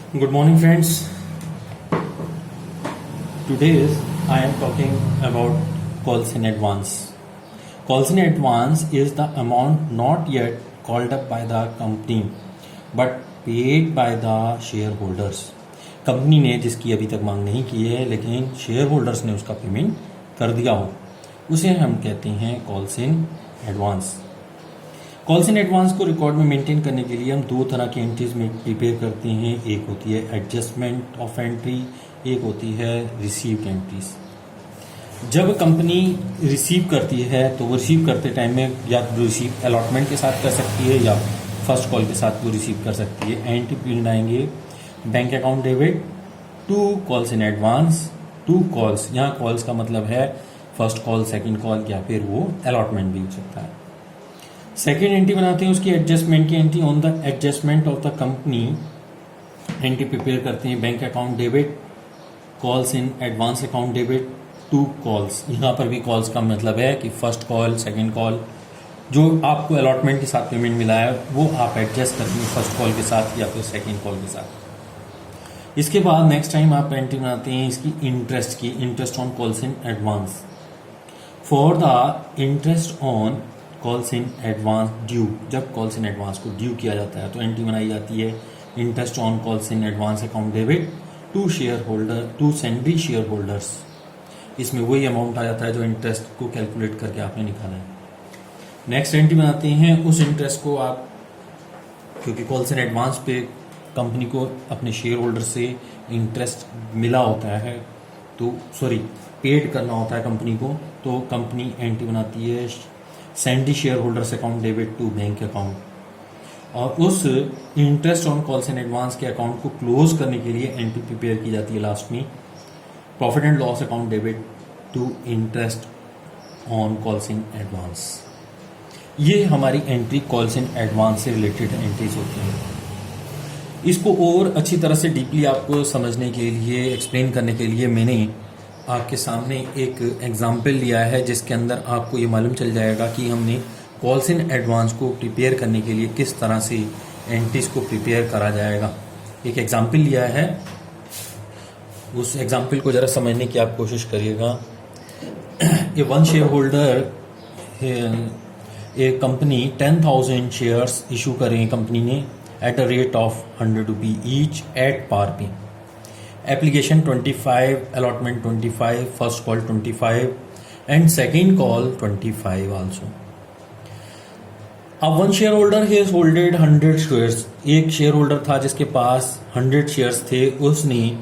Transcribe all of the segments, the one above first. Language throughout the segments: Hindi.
Good morning, friends. Today I am talking about calls in advance. Calls in advance is the amount not yet called up by the company but paid by the shareholders. Company ने जिसकी अभी तक मांग नहीं की है लेकिन शेयर होल्डर्स ने उसका पेमेंट कर दिया हो, उसे हम कहते हैं calls in advance. Calls in advance को रिकॉर्ड में मेंटेन करने के लिए हम दो तरह की एंट्रीज में प्रिपेयर करते हैं. एक होती है एडजस्टमेंट ऑफ एंट्री, एक होती है रिसीव्ड एंट्रीज. जब कंपनी रिसीव करती है तो वो रिसीव करते टाइम में या रिसीव अलॉटमेंट के साथ कर सकती है या फर्स्ट कॉल के साथ वो रिसीव कर सकती है. एंट्री प्रिंट आएंगे bank account debit to calls in advance, to calls. यहाँ कॉल्स का मतलब है फर्स्ट कॉल, सेकेंड कॉल या फिर वो अलॉटमेंट भी हो सकता है. सेकेंड एंट्री बनाते हैं उसकी एडजस्टमेंट की entry. On the adjustment of the company entry prepare करते हैं bank account debit calls in advance account debit to calls. यहाँ पर भी कॉल्स का मतलब है कि फर्स्ट कॉल, सेकेंड कॉल, जो आपको अलॉटमेंट के साथ पेमेंट मिला है वो आप एडजस्ट करते हैं फर्स्ट कॉल के साथ या फिर सेकेंड कॉल के साथ. इसके बाद नेक्स्ट टाइम आप एंट्री बनाते हैं इसकी इंटरेस्ट की, interest on calls in advance. For the interest on calls in advance due, जब कॉल्स इन एडवांस को ड्यू किया जाता है तो एंट्री बनाई जाती है interest on calls in advance account debit to shareholder, to sundry shareholders. इसमें वही अमाउंट आ जाता है जो इंटरेस्ट को कैलकुलेट करके आपने निकाला है. नेक्स्ट एंट्री बनाते हैं उस इंटरेस्ट को आप, क्योंकि कॉल्स इन एडवांस पे कंपनी को अपने शेयर होल्डर से इंटरेस्ट मिला होता है, तो पेड करना होता है कंपनी को, तो कंपनी एंट्री बनाती है sundry shareholders account debit to bank account. और उस interest on calls in advance के अकाउंट को क्लोज करने के लिए एंट्री प्रिपेयर की जाती है लास्ट में profit and loss account debit to interest on calls in advance. ये हमारी एंट्री कॉल्स इन एडवांस से रिलेटेड एंट्रीज होती हैं. इसको और अच्छी तरह से डीपली आपको समझने के लिए, एक्सप्लेन करने के लिए मैंने आपके सामने एक एग्जाम्पल लिया है जिसके अंदर आपको ये मालूम चल जाएगा कि हमने कॉल्स इन एडवांस को प्रिपेयर करने के लिए किस तरह से एंट्रीज को प्रिपेयर करा जाएगा. एक एग्जाम्पल लिया है, उस एग्जाम्पल को जरा समझने की आप कोशिश करिएगा. ये वन शेयर होल्डर, एक कंपनी 10,000 शेयर्स इशू करें कंपनी ने at a rate of 100 rupee each at par पे. Application 25, allotment 25, first call 25 and second call 25 also. अब one share holder has holded 100 shares. एक शेयर होल्डर था जिसके पास 100 शेयर्स थे. उसने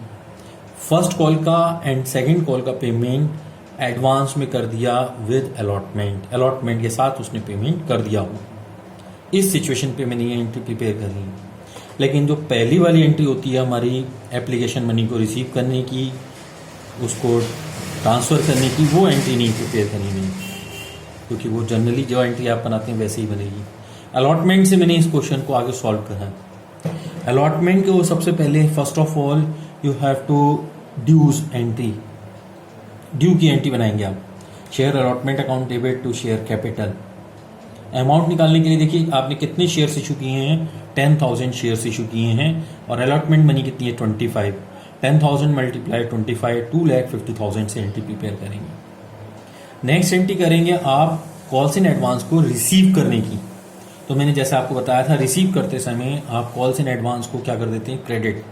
फर्स्ट कॉल का एंड सेकेंड कॉल का पेमेंट एडवांस में कर दिया विद अलॉटमेंट. अलॉटमेंट के साथ उसने पेमेंट कर दिया हो. इस सिचुएशन पे मैंने ये एंट्री प्रिपेयर कर ली. लेकिन जो पहली वाली एंट्री होती है हमारी एप्लीकेशन मनी को रिसीव करने की, उसको ट्रांसफ़र करने की, वो एंट्री नहीं प्रिपेयर करनी मैंने, क्योंकि वो जनरली जो एंट्री आप बनाते हैं वैसे ही बनेगी. अलॉटमेंट से मैंने इस क्वेश्चन को आगे सॉल्व करा. अलॉटमेंट को सबसे पहले first of all you have to dues entry, due की एंट्री बनाएंगे आप. Share allotment account debit to share capital. Amount निकालने के लिए देखिए आपने कितने शेयर्स इशू किए हैं, 10,000 शेयर्स इशू किए हैं और अलॉटमेंट मनी कितनी है 25. 10,000 मल्टीप्लाई 25, 2,50,000 से एंट्री प्रिपेयर करेंगे. नेक्स्ट एंट्री करेंगे आप कॉल्स इन एडवांस को रिसीव करने की. तो मैंने जैसे आपको बताया था, रिसीव करते समय आप कॉल्स इन एडवांस को क्या कर देते हैं, क्रेडिट.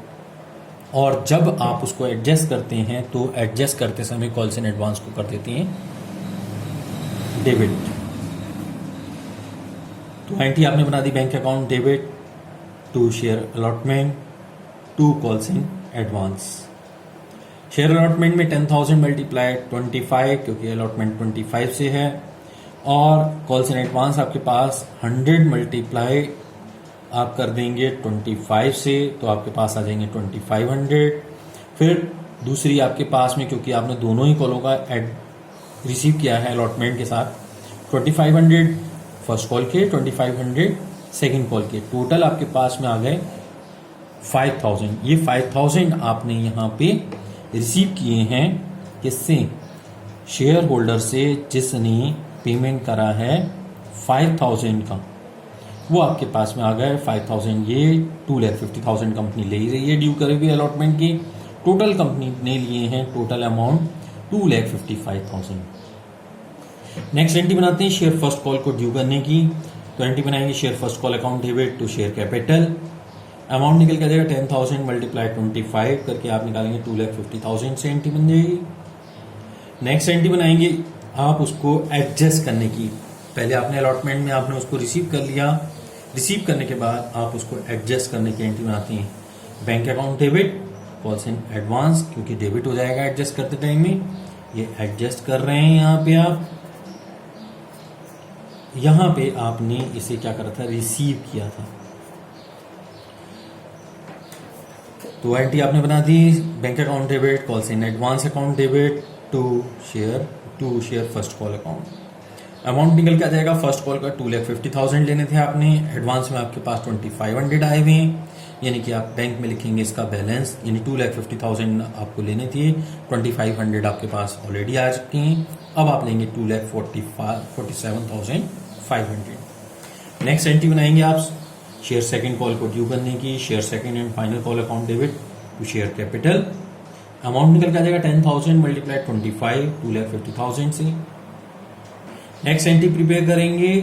और जब आप उसको एडजस्ट करते हैं तो एडजस्ट करते समय कॉल्स इन एडवांस को कर देते हैं डेबिट. तो एंट्री आपने बना दी bank account debit to share allotment to calls in advance. Share allotment में 10,000 मल्टीप्लाई 25, क्योंकि अलॉटमेंट 25 से है, और कॉल्स इन एडवांस आपके पास 100 मल्टीप्लाई आप कर देंगे 25 से, तो आपके पास आ जाएंगे 2500. फिर दूसरी आपके पास में, क्योंकि आपने दोनों ही कॉलों का रिसीव किया है अलॉटमेंट के साथ, 2500 फर्स्ट कॉल के, 2500 सेकेंड कॉल के, टोटल आपके पास में आ गए 5,000. ये 5,000 आपने यहाँ पे रिसीव किए हैं किससे, शेयर होल्डर से जिसने पेमेंट करा है 5,000 का. वो आपके पास में आ गए 5,000। ये 2,50,000 कंपनी ले ही रही है ड्यू करे हुए अलॉटमेंट की। टोटल कंपनी ने लिए हैं टोटल अमाउंट 2,55,000। नेक्स्ट एंट्री बनाते हैं शेयर फर्स्ट कॉल को ड्यू करने की। तो एंट्री बनाएंगे share first call account debit to share capital. Amount निकल के आ जाएगा 10,000 मल्टीप्लाई 25 करके आप निकालेंगे 2,50,000 से एंट्री बन जाएगी। नेक्स्ट एंट्री बनाएंगे आप उसको एडजस्ट करने की। पहले आपने अलॉटमेंट में आपने उसको रिसीव कर लिया, रिसीव करने के बाद आप उसको एडजस्ट करने की एंट्री बनाते हैं। Bank account debit calls in advance, क्योंकि डेबिट हो जाएगा एडजस्ट करते टाइम में। ये एडजस्ट कर रहे हैं यहाँ पे आप। यहां पे आपने इसे क्या करा था, रिसीव किया था। तो एंट्री आपने बना दी bank account debit calls in advance account debit to share first call account. Amount निकल के आ जाएगा फर्स्ट कॉल का 2,50,000 लेने थे आपने, एडवांस में आपके पास 2,500 आए हुए हैं। यानी कि आप बैंक में लिखेंगे इसका बैलेंस, यानी 2,50,000 आपको लेने थे, 2,500 आपके पास ऑलरेडी आ चुके हैं। अब आप लेंगे 2,47,500। नेक्स्ट एंट्री बनाएंगे आप शेयर सेकंड कॉल को ड्यू करने की। Share second and final call account debit to share capital. Amount निकल के आ जाएगा 10,000 मल्टीप्लाई 25 2,50,000 से। नेक्स्ट एंट्री प्रिपेयर करेंगे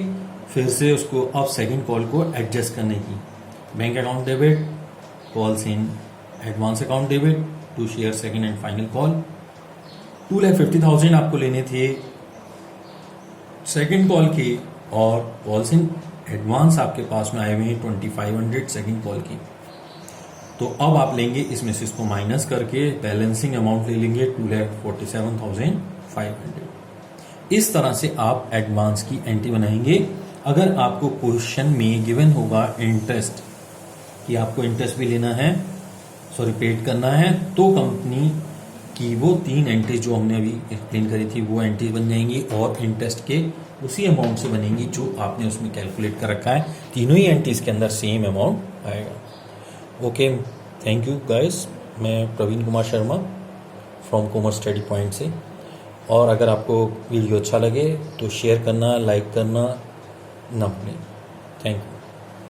फिर से उसको अब सेकंड कॉल को एडजस्ट करने की। Bank account debit calls in advance account debit to share second and final call. 2,50,000 आपको लेने थे सेकंड कॉल की, और कॉल्स इन एडवांस आपके पास में आए हुए हैं 2,500 सेकंड कॉल की। तो अब आप लेंगे इसमें से इसको माइनस करके बैलेंसिंग अमाउंट ले लेंगे 2,47,500। इस तरह से आप एडवांस की एंट्री बनाएंगे। अगर आपको क्वेश्चन में गिवन होगा इंटरेस्ट, कि आपको इंटरेस्ट भी लेना है, सॉरी पेड करना है, तो कंपनी की वो 3 एंट्री जो हमने अभी एक्सप्लेन करी थी वो एंट्री बन जाएंगी, और इंटरेस्ट के उसी अमाउंट से बनेंगी जो आपने उसमें कैलकुलेट कर रखा है। तीनों ही एंट्रीज के अंदर सेम अमाउंट आएगा। Okay, thank you guys. मैं Praveen Kumar Sharma from commerce study point से। और अगर आपको वीडियो अच्छा लगे तो शेयर करना, लाइक करना ना भूलें। Thank you.